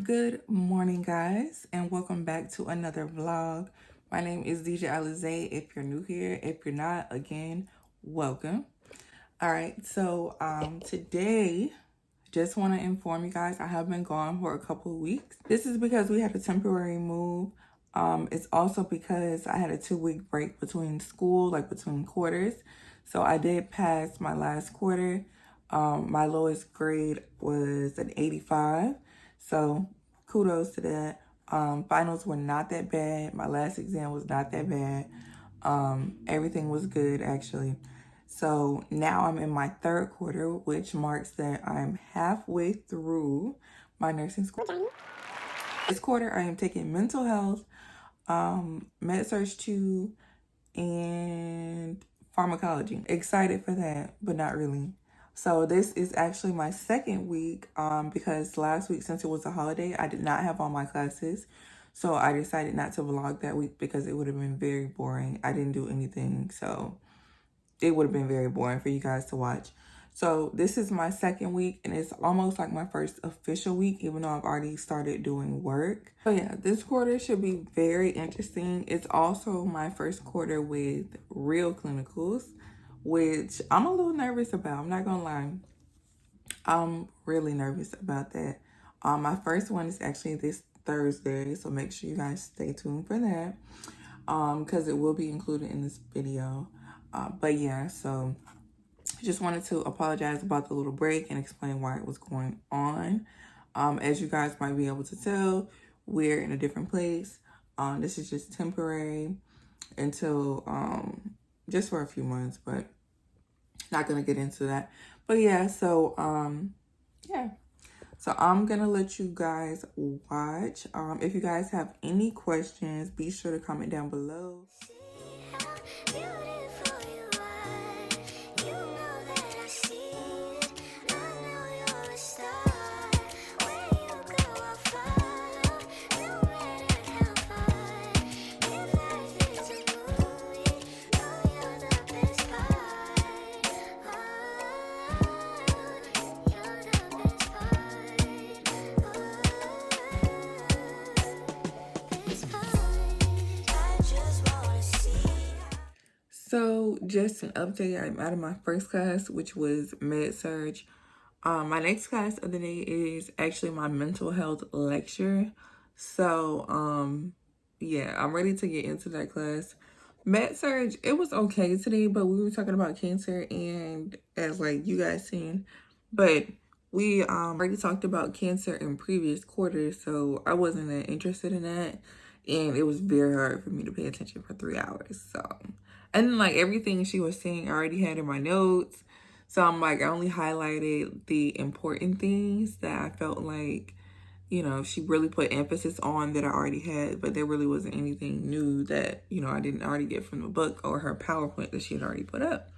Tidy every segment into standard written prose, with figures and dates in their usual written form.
Good morning, guys, and welcome back to another vlog. My name is DJ Alize. If you're new here, if you're not, again, welcome. All right, so today, just want to inform you guys, I have been gone for a couple of weeks. This is because we had a temporary move. It's also because I had a 2-week break between school, like between quarters. So I did pass my last quarter. My lowest grade was an 85. So kudos to that. Finals were not that bad. My last exam was not that bad. Everything was good, actually. So now I'm in my 3rd quarter, which marks that I'm halfway through my nursing school. This quarter, I am taking mental health, med-surg 2, and pharmacology. Excited for that, but not really. So this is actually my 2nd week because last week, since it was a holiday, I did not have all my classes. So I decided not to vlog that week because it would have been very boring. I didn't do anything, so it would have been very boring for you guys to watch. So this is my 2nd week, and it's almost like my first official week, even though I've already started doing work. So yeah, this quarter should be very interesting. It's also my first quarter with real clinicals, which I'm a little nervous about. I'm not gonna lie. I'm really nervous about that. My first one is actually this Thursday, so make sure you guys stay tuned for that because it will be included in this video. But yeah, so just wanted to apologize about the little break and explain why it was going on. As you guys might be able to tell, we're in a different place. This is just temporary until just for a few months, but not gonna get into that. But yeah, so yeah. So I'm gonna let you guys watch. If you guys have any questions, be sure to comment down below. So just an update, I'm out of my first class, which was med-surg. My next class of the day is actually my mental health lecture. So yeah, I'm ready to get into that class. Med-surg, it was okay today, but we were talking about cancer, and as like you guys seen, but we already talked about cancer in previous quarters, so I wasn't that interested in that, and it was very hard for me to pay attention for 3 hours. So, and then like everything she was saying I already had in my notes, so I'm like, I only highlighted the important things that I felt like, you know, she really put emphasis on that I already had, but there really wasn't anything new that, you know, I didn't already get from the book or her PowerPoint that she had already put up.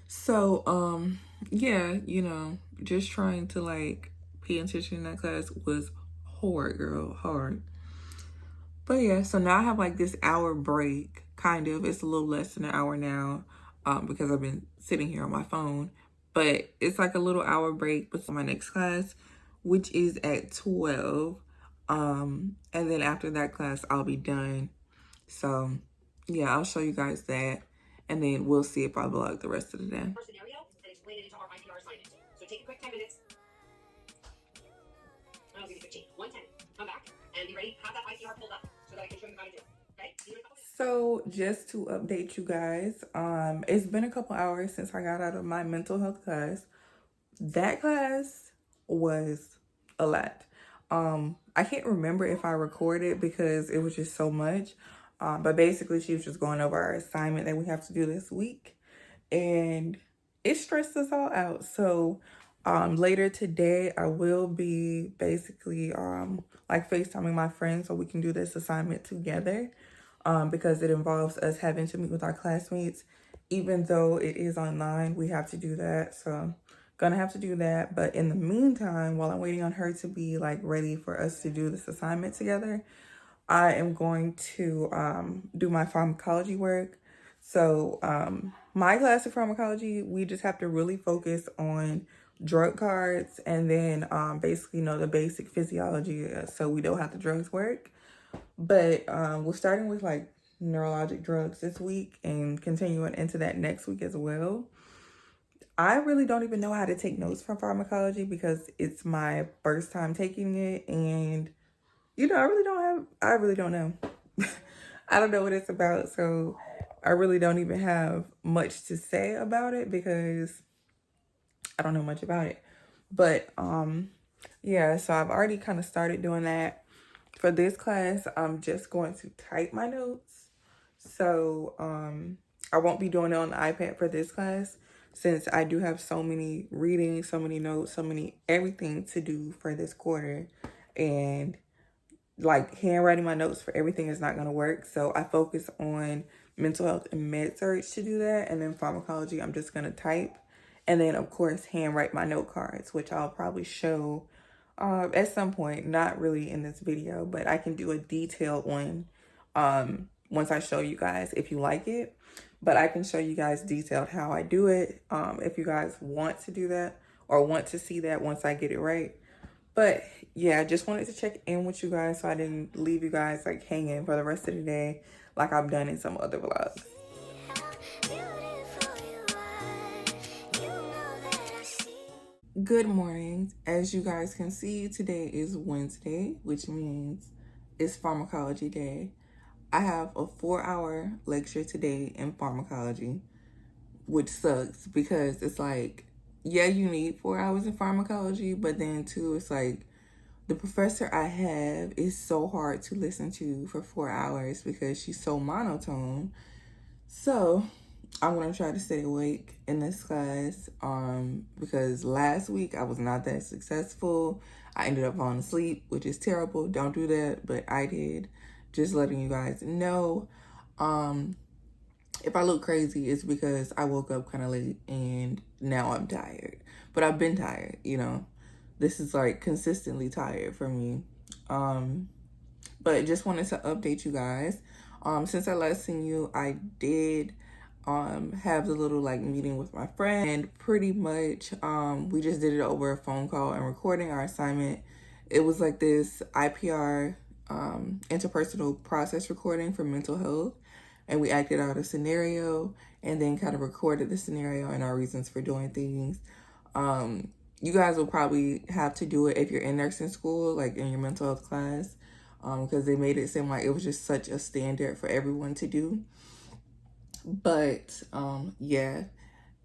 So, yeah, you know, just trying to like pay attention in that class was hard, girl, hard. But yeah, so now I have like this hour break, kind of. It's a little less than an hour now because I've been sitting here on my phone. But it's like a little hour break before my next class, which is at 12. And then after that class, I'll be done. So yeah, I'll show you guys that. And then we'll see if I vlog the rest of the day. Scenario and explain it into our IPR assignment. So take a quick 10 minutes. I'll give you 15. 110. Come back and be ready. Have that IPR pulled up so that I can show you how to do it. Okay? So just to update you guys, it's been a couple hours since I got out of my mental health class. That class was a lot. I can't remember if I recorded because it was just so much. But basically she was just going over our assignment that we have to do this week. And it stressed us all out. So later today I will be basically like FaceTiming my friends so we can do this assignment together. because it involves us having to meet with our classmates. Even though it is online, we have to do that. So gonna have to do that. But in the meantime, while I'm waiting on her to be like ready for us to do this assignment together, I am going to do my pharmacology work. So my class of pharmacology, we just have to really focus on drug cards and then basically know the basic physiology so we know how the drugs work. But we're starting with like neurologic drugs this week and continuing into that next week as well. I really don't even know how to take notes from pharmacology because it's my first time taking it, and I really don't know. I don't know what it's about, so I really don't even have much to say about it because I don't know much about it. But yeah, so I've already kind of started doing that. For this class, I'm just going to type my notes. So I won't be doing it on the iPad for this class since I do have so many readings, so many notes, so many everything to do for this quarter. And like handwriting my notes for everything is not going to work. So I focus on mental health and med surg to do that. And then pharmacology, I'm just going to type. And then, of course, handwrite my note cards, which I'll probably show at some point. Not really in this video, but I can do a detailed one once I show you guys if you like it. But I can show you guys detailed how I do it if you guys want to do that or want to see that once I get it right. But yeah, I just wanted to check in with you guys so I didn't leave you guys like hanging for the rest of the day like I've done in some other vlogs. Good morning. As you guys can see, today is Wednesday, which means it's pharmacology day. I have a 4-hour lecture today in pharmacology, which sucks because it's like, yeah, you need 4 hours in pharmacology, but then too, it's like the professor I have is so hard to listen to for 4 hours because she's so monotone. So I'm gonna try to stay awake in this class because last week I was not that successful. I ended up falling asleep, which is terrible. Don't do that, but I did. Just letting you guys know. If I look crazy, it's because I woke up kind of late and now I'm tired. But I've been tired, you know. This is like consistently tired for me. But just wanted to update you guys. Since I last seen you, I did have the little like meeting with my friend, and pretty much we just did it over a phone call and recording our assignment. It was like this IPR interpersonal process recording for mental health, and we acted out a scenario and then kind of recorded the scenario and our reasons for doing things. You guys will probably have to do it if you're in nursing school, like in your mental health class, because they made it seem like it was just such a standard for everyone to do. But yeah,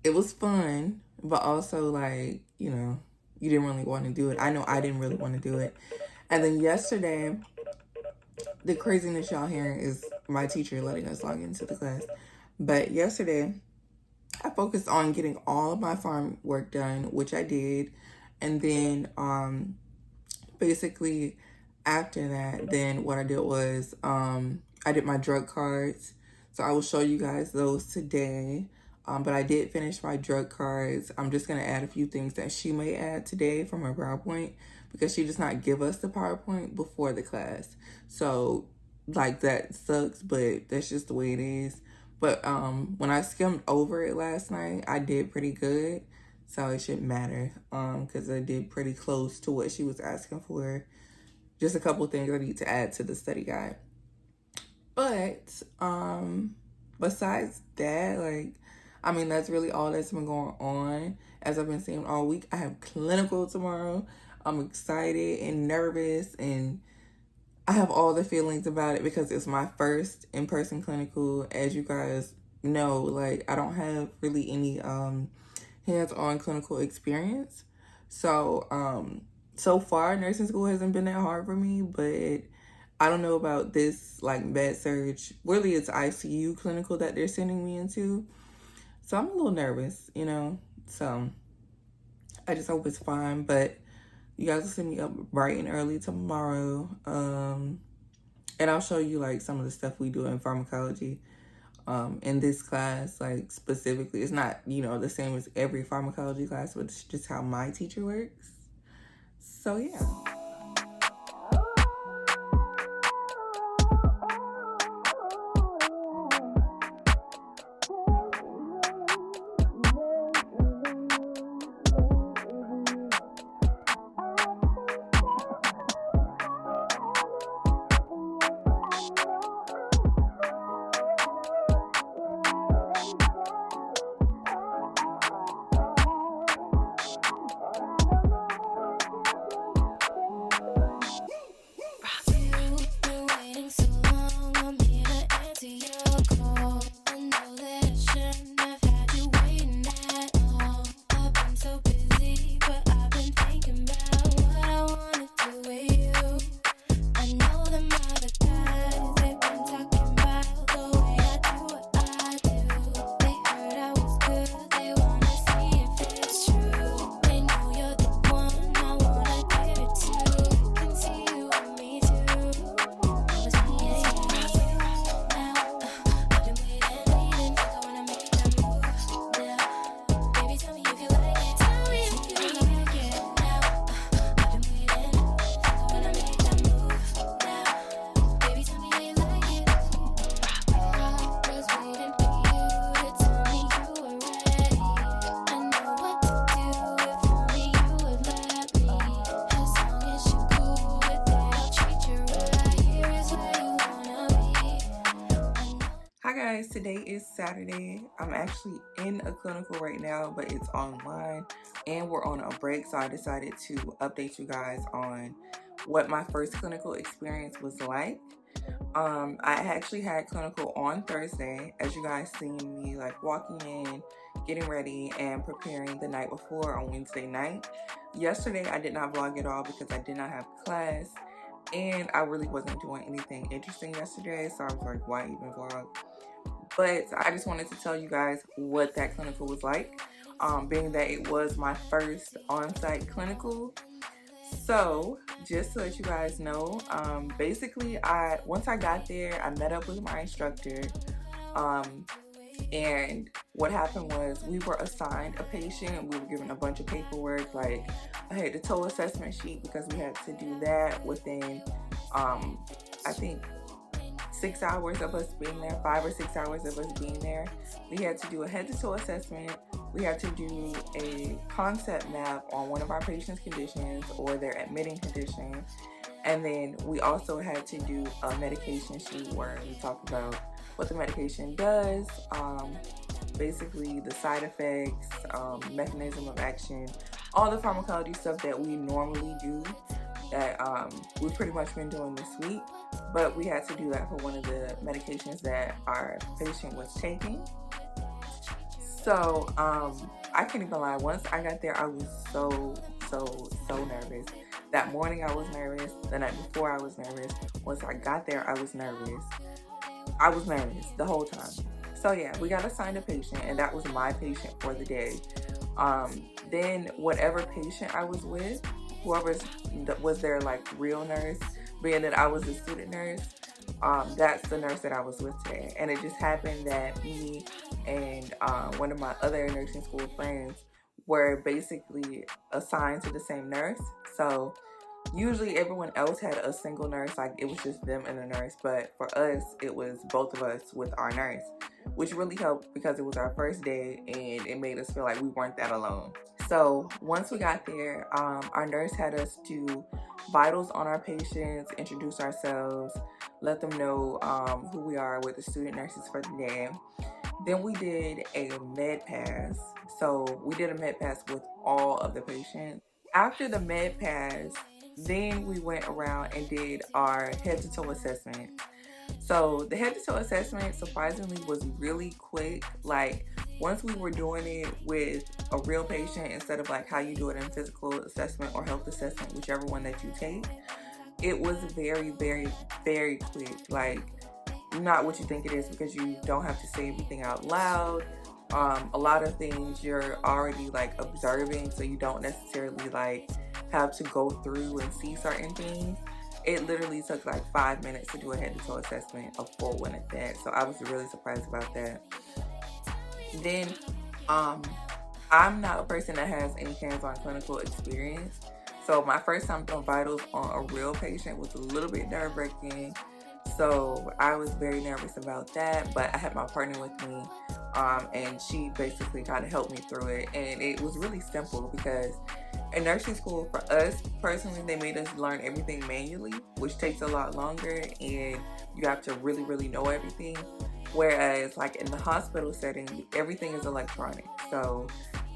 it was fun, but also like, you know, you didn't really want to do it. I know I didn't really want to do it. And then yesterday, the craziness y'all hearing is my teacher letting us log into the class. But yesterday, I focused on getting all of my pharm work done, which I did. And then basically after that, then what I did was I did my drug cards. So I will show you guys those today. But I did finish my drug cards. I'm just going to add a few things that she may add today from her PowerPoint because she does not give us the PowerPoint before the class. So like that sucks, but that's just the way it is. But when I skimmed over it last night, I did pretty good. So it shouldn't matter because I did pretty close to what she was asking for. Just a couple things I need to add to the study guide. But besides that, like, I mean, that's really all that's been going on. As I've been saying all week, I have clinical tomorrow. I'm excited and nervous, and I have all the feelings about it because it's my first in-person clinical. As you guys know, like, I don't have really any hands-on clinical experience. So, so far, nursing school hasn't been that hard for me, but I don't know about this, like, med surg. Really, it's ICU clinical that they're sending me into. So I'm a little nervous, you know. So I just hope it's fine. But you guys will send me up bright and early tomorrow. And I'll show you like some of the stuff we do in pharmacology in this class. Like specifically, it's not, you know, the same as every pharmacology class, but it's just how my teacher works. So yeah. Hi guys, today is Saturday. I'm actually in a clinical right now, but it's online and we're on a break, so I decided to update you guys on what my first clinical experience was like. I actually had clinical on Thursday, as you guys seen me like walking in, getting ready, and preparing the night before on Wednesday night. Yesterday I did not vlog at all because I did not have class and I really wasn't doing anything interesting yesterday, so I was like, why even vlog? But I just wanted to tell you guys what that clinical was like, being that it was my first on-site clinical. So just to let you guys know, basically once I got there, I met up with my instructor, and what happened was we were assigned a patient. We were given a bunch of paperwork, like I had the toe assessment sheet because we had to do that within I think 6 hours of us being there, 5 or 6 hours of us being there. We had to do a head to toe assessment. We had to do a concept map on one of our patients' conditions or their admitting condition. And then we also had to do a medication sheet where we talk about what the medication does, basically the side effects, mechanism of action, all the pharmacology stuff that we normally do that we've pretty much been doing this week. But we had to do that for one of the medications that our patient was taking. So I can't even lie, once I got there I was so nervous. That morning I was nervous, the night before I was nervous, once I got there I was nervous. I was nervous the whole time. So yeah, we got assigned a patient and that was my patient for the day. Then whatever patient I was with, whoever was their like real nurse, being that I was a student nurse, that's the nurse that I was with today. And it just happened that me and one of my other nursing school friends were basically assigned to the same nurse. So usually everyone else had a single nurse, like it was just them and the nurse, but for us it was both of us with our nurse, which really helped because it was our first day and it made us feel like we weren't that alone. So once we got there, our nurse had us do vitals on our patients, introduce ourselves, let them know who we are with the student nurses for the day. Then we did a med pass. So we did a med pass with all of the patients. After the med pass, then we went around and did our head to toe assessment. So the head to toe assessment surprisingly was really quick. Like once we were doing it with a real patient instead of like how you do it in physical assessment or health assessment, whichever one that you take, it was very quick. Like not what you think it is, because you don't have to say everything out loud. A lot of things you're already like observing, so you don't necessarily like have to go through and see certain things. It literally took like 5 minutes to do a head to toe assessment, a full one at that. So I was really surprised about that. Then, um, I'm not a person that has any hands-on clinical experience. So my first time doing vitals on a real patient was a little bit nerve-wracking. So I was very nervous about that, but I had my partner with me, and she basically kind of helped me through it. And it was really simple because in nursing school, for us personally, they made us learn everything manually, which takes a lot longer, and you have to really, really know everything. Whereas, like in the hospital setting, everything is electronic. So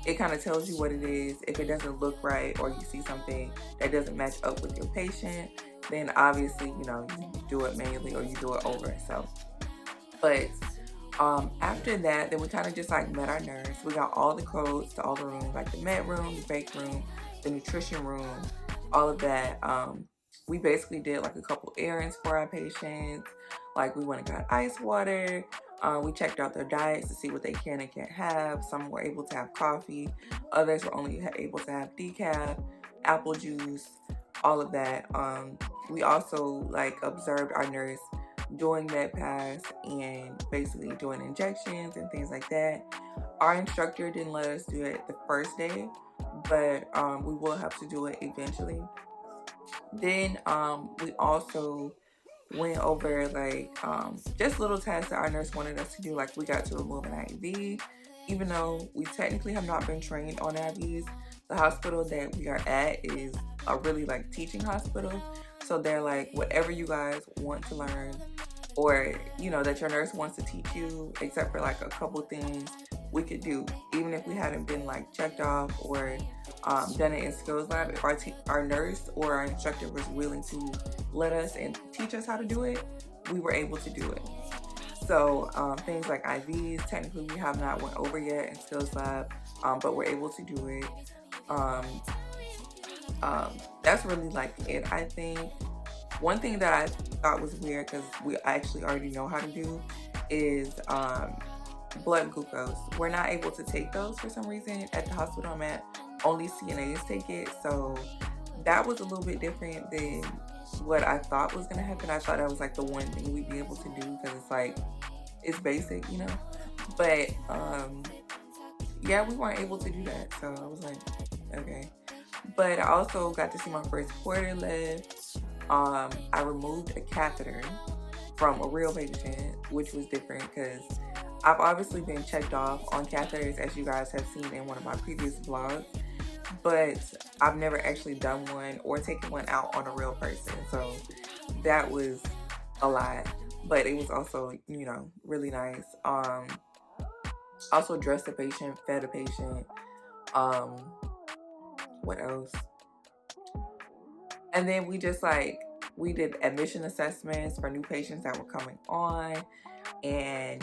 it kind of tells you what it is. If it doesn't look right or you see something that doesn't match up with your patient, then obviously, you do it manually or you do it over. So, but after that, then we kind of just like met our nurse. We got all the codes to all the rooms, like the med room, the bake room, the nutrition room, all of that. We basically did like a couple errands for our patients. Like we went and got ice water. We checked out their diets to see what they can and can't have. Some were able to have coffee. Others were only able to have decaf, apple juice, all of that. We also like observed our nurse doing med pass and basically doing injections and things like that. Our instructor didn't let us do it the first day, but we will have to do it eventually. Then we also went over like just little tasks that our nurse wanted us to do. Like we got to remove an IV, even though we technically have not been trained on IVs. The hospital that we are at is a really like teaching hospital, so they're like whatever you guys want to learn, or that your nurse wants to teach you, except for like a couple things we could do, even if we hadn't been like checked off or done it in skills lab. If our nurse or our instructor was willing to let us and teach us how to do it, we were able to do it. So things like IVs, technically we have not went over yet in skills lab, but we're able to do it. Um, that's really like it, I think. One thing that I thought was weird, because we actually already know how to do, is blood glucose. We're not able to take those for some reason at the hospital I'm at. Only CNAs take it, so that was a little bit different than what I thought was gonna happen. I thought that was like the one thing we'd be able to do because it's like it's basic, But yeah, we weren't able to do that, so I was like, okay. But I also got to see my first quarter lift. I removed a catheter from a real patient, which was different because I've obviously been checked off on catheters, as you guys have seen in one of my previous vlogs, but I've never actually done one or taken one out on a real person. So that was a lot, but it was also, really nice. Also dressed a patient, fed a patient. What else? And then we did admission assessments for new patients that were coming on. And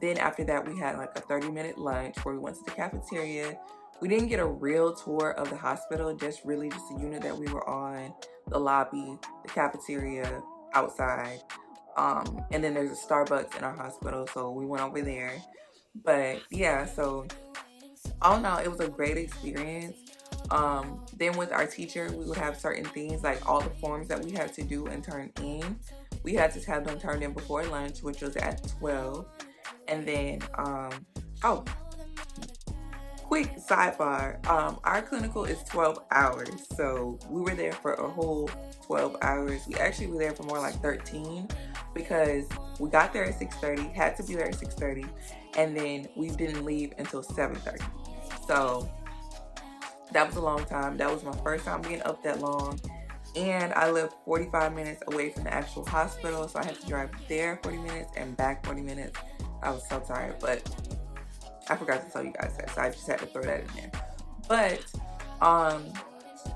then after that, we had like a 30-minute lunch where we went to the cafeteria. We didn't get a real tour of the hospital, just the unit that we were on, the lobby, the cafeteria, outside. And then there's a Starbucks in our hospital, so we went over there. But yeah, so all in all, it was a great experience. Then with our teacher, we would have certain things like all the forms that we had to do and turn in. We had to have them turned in before lunch, which was at 12. And then, quick sidebar, our clinical is 12 hours. So we were there for a whole 12 hours. We actually were there for more like 13 because we got there at 6:30, had to be there at 6:30, and then we didn't leave until 7:30. So that was a long time. That was my first time being up that long. And I lived 45 minutes away from the actual hospital, so I had to drive there 40 minutes and back 40 minutes. I was so tired, but I forgot to tell you guys that, so I just had to throw that in there. But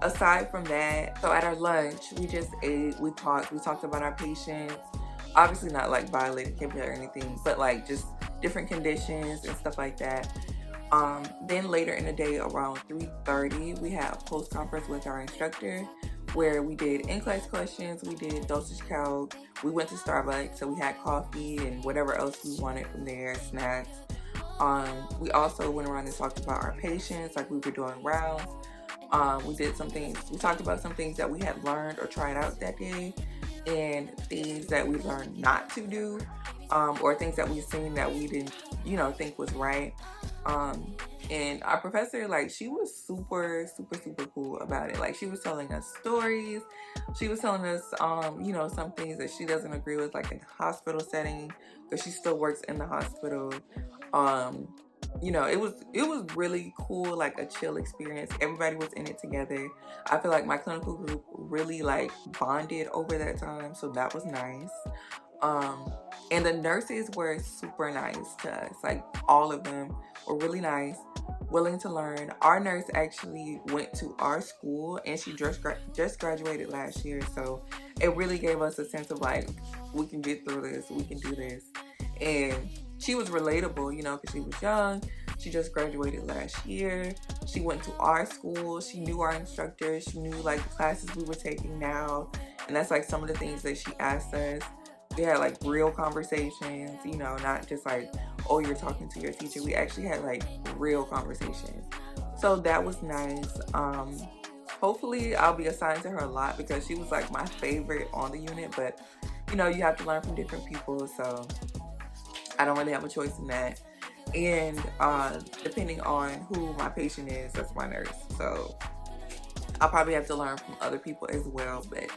aside from that, so at our lunch, we just ate, we talked about our patients. Obviously not like violated KPI or anything, but like just different conditions and stuff like that. Then later in the day around 3:30, we had a post conference with our instructor where we did in-class questions, we did dosage calc, we went to Starbucks, so we had coffee and whatever else we wanted from there, snacks. We also went around and talked about our patients, like we were doing rounds. We did some things, we talked about some things that we had learned or tried out that day, and things that we learned not to do, or things that we've seen that we didn't, think was right. Um, and our professor, like, she was super, super, super cool about it. Like, she was telling us stories. She was telling us, some things that she doesn't agree with, like in the hospital setting, because she still works in the hospital. Um, it was really cool, like a chill experience. Everybody was in it together. I feel like my clinical group really like bonded over that time, so that was nice. Um, and the nurses were super nice to us. Like, all of them were really nice, willing to learn. Our nurse actually went to our school, and she just graduated last year. So it really gave us a sense of like, we can get through this, we can do this. And she was relatable, because she was young. She just graduated last year. She went to our school. She knew our instructors. She knew like the classes we were taking now. And that's like some of the things that she asked us. We had like real conversations, not just like, oh, you're talking to your teacher. We actually had like real conversations. So that was nice. Hopefully I'll be assigned to her a lot, because she was like my favorite on the unit, but you have to learn from different people. So I don't really have a choice in that. And depending on who my patient is, that's my nurse. So I'll probably have to learn from other people as well. But,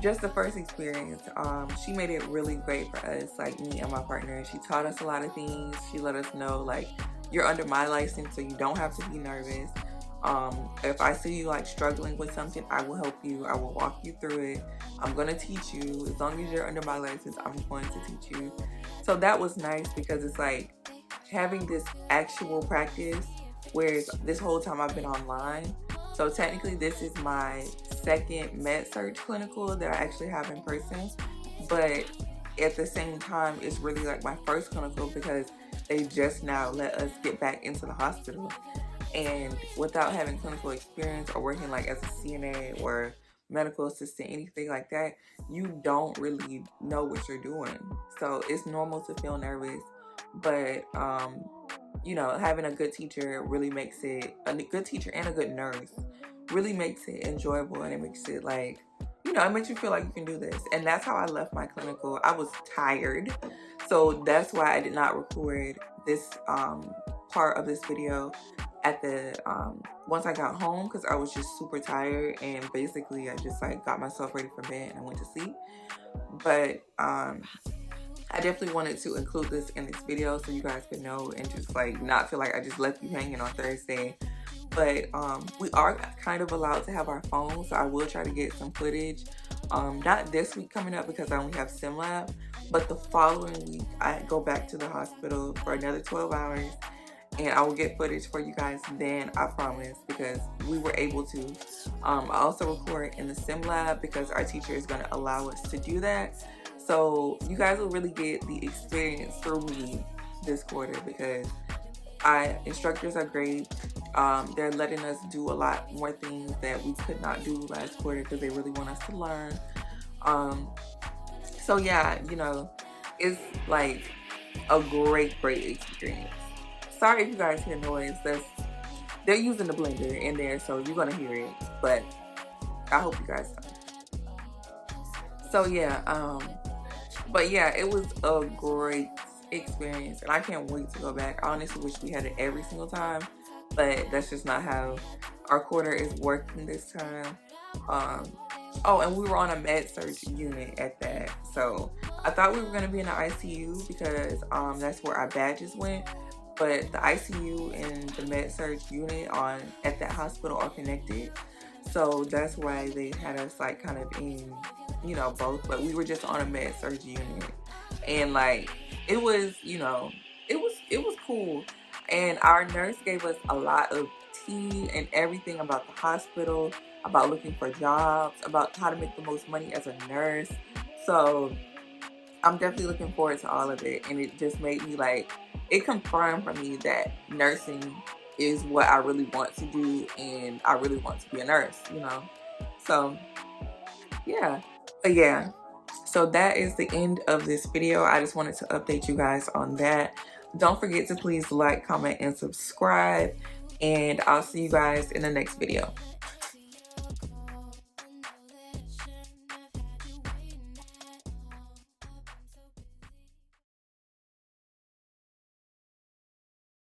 just the first experience, she made it really great for us, like me and my partner. She taught us a lot of things. She let us know, like, you're under my license, so you don't have to be nervous. If I see you like struggling with something, I will help you. I will walk you through it. I'm going to teach you. As long as you're under my license, I'm going to teach you. So that was nice, because it's like having this actual practice, whereas this whole time I've been online. So technically this is my second med surg clinical that I actually have in person. But at the same time, it's really like my first clinical, because they just now let us get back into the hospital. And without having clinical experience or working like as a CNA or medical assistant, anything like that, you don't really know what you're doing. So it's normal to feel nervous, but having a good teacher really makes it, a good teacher and a good nurse really makes it enjoyable, and it makes it like, it makes you feel like you can do this. And that's how I left my clinical. I was tired. So that's why I did not record this part of this video at the once I got home, because I was just super tired, and basically I just like got myself ready for bed and I went to sleep. But I definitely wanted to include this in this video so you guys could know, and just like not feel like I just left you hanging on Thursday. But we are kind of allowed to have our phones, so I will try to get some footage. Not this week coming up, because I only have sim lab, but the following week I go back to the hospital for another 12 hours, and I will get footage for you guys then, I promise, because we were able to. I also record in the sim lab, because our teacher is going to allow us to do that. So you guys will really get the experience through me this quarter, because our instructors are great. They're letting us do a lot more things that we could not do last quarter, because they really want us to learn. So yeah, it's like a great experience. Sorry if you guys hear noise. They're using the blender in there, so you're gonna hear it. But I hope you guys don't. So yeah, but yeah, it was a great experience, and I can't wait to go back. I honestly wish we had it every single time, but that's just not how our quarter is working this time. Oh, and we were on a med surg unit at that, so I thought we were going to be in the ICU, because that's where our badges went. But the ICU and the med surg unit at that hospital are connected, so that's why they had us like kind of in, both. But we were just on a med surg unit, and like it was, it was cool. And our nurse gave us a lot of tea and everything about the hospital, about looking for jobs, about how to make the most money as a nurse. So I'm definitely looking forward to all of it. And it just made me like, it confirmed for me that nursing is what I really want to do, and I really want to be a nurse, So yeah. But yeah, so that is the end of this video. I just wanted to update you guys on that. Don't forget to please like, comment, and subscribe. and I'll see you guys in the next video.